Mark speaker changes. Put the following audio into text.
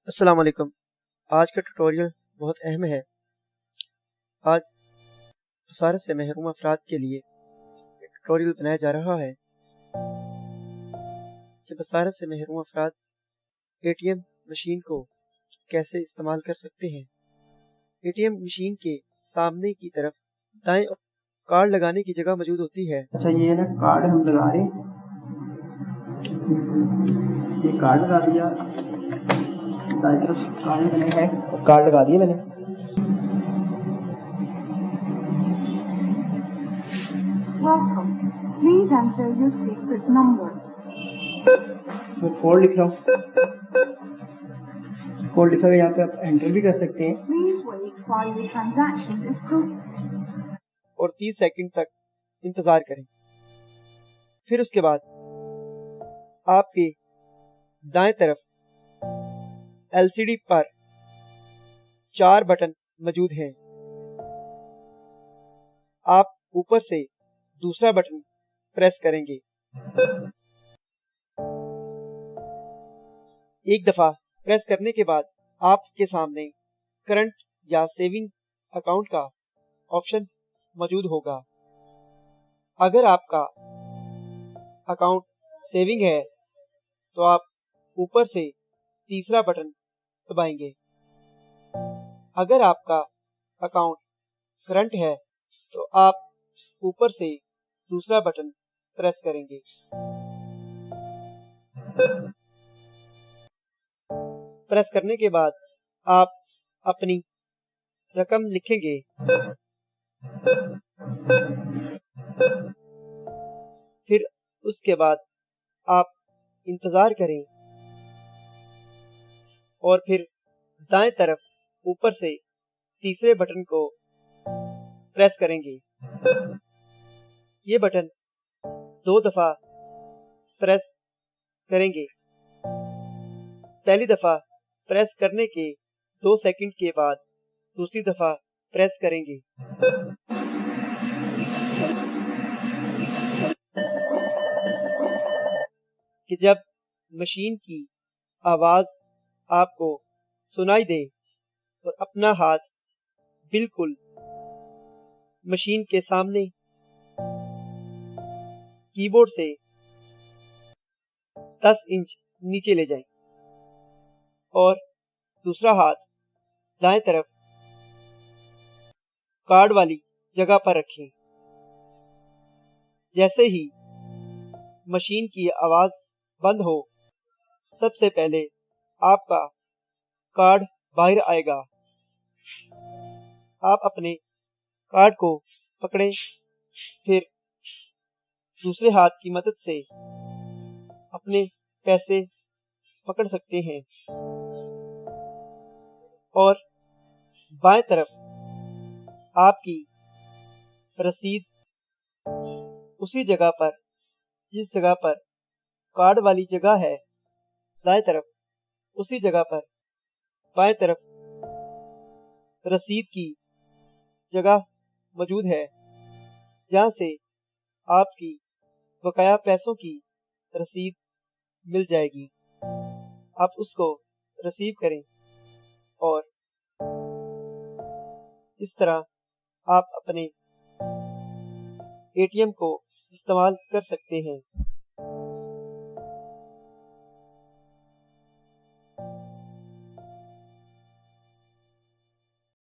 Speaker 1: अस्सलाम वालेकुम। आज का ट्यूटोरियल बहुत अहम है। आज बसारत से महरूम अफराद के लिए एक ट्यूटोरियल बनाया जा रहा है कि बसारत से महरूम अफराद एटीएम मशीन को कैसे इस्तेमाल कर सकते हैं। एटीएम मशीन के सामने की तरफ दाएं कार्ड लगाने की जगह मौजूद होती है।
Speaker 2: अच्छा, ये है ना कार्ड हम लगा रहे हैं। ये कार्ड लगा दिया, दाएं तरफ कार्ड लगाना है, कार्ड लगा दिया मैंने।
Speaker 3: Welcome. Please enter your secret number.
Speaker 2: मैं कोड लिख रहा हूँ, कोड लिखा हुआ यहाँ पे आप एंटर भी कर सकते हैं।
Speaker 3: Please wait while your transaction is processed.
Speaker 1: और 30 सेकंड तक इंतजार करें। फिर उसके बाद आपके दाएं तरफ एलसीडी पर 4 बटन मौजूद हैं। आप ऊपर से दूसरा बटन प्रेस करेंगे। एक दफा प्रेस करने के बाद आपके सामने करंट या सेविंग अकाउंट का ऑप्शन मौजूद होगा। अगर आपका अकाउंट सेविंग है तो आप ऊपर से तीसरा बटन दबाएंगे। अगर आपका अकाउंट करंट है तो आप ऊपर से दूसरा बटन प्रेस करेंगे। प्रेस करने के बाद आप अपनी रकम लिखेंगे। फिर उसके बाद आप इंतजार करें और फिर दाएं तरफ ऊपर से तीसरे बटन को प्रेस करेंगे। ये बटन 2 दफा प्रेस करेंगे। पहली दफा प्रेस करने के 2 सेकंड के बाद दूसरी दफा प्रेस करेंगे। कि जब मशीन की आवाज आपको सुनाई दे और अपना हाथ बिल्कुल मशीन के सामने कीबोर्ड से 10 इंच नीचे ले जाएं और दूसरा हाथ दाएं तरफ कार्ड वाली जगह पर रखें। जैसे ही मशीन की आवाज बंद हो, सबसे पहले आपका कार्ड बाहर आएगा। आप अपने कार्ड को पकड़ें, फिर दूसरे हाथ की मदद से अपने पैसे पकड़ सकते हैं और बाएं तरफ आपकी रसीद उसी जगह पर जिस जगह पर कार्ड वाली जगह है, दाएं तरफ उसी जगह पर बाएं तरफ रसीद की जगह मौजूद है, जहां से आपकी बकाया पैसों की रसीद मिल जाएगी। आप उसको रिसीव करें और इस तरह आप अपने एटीएम को इस्तेमाल कर सकते हैं।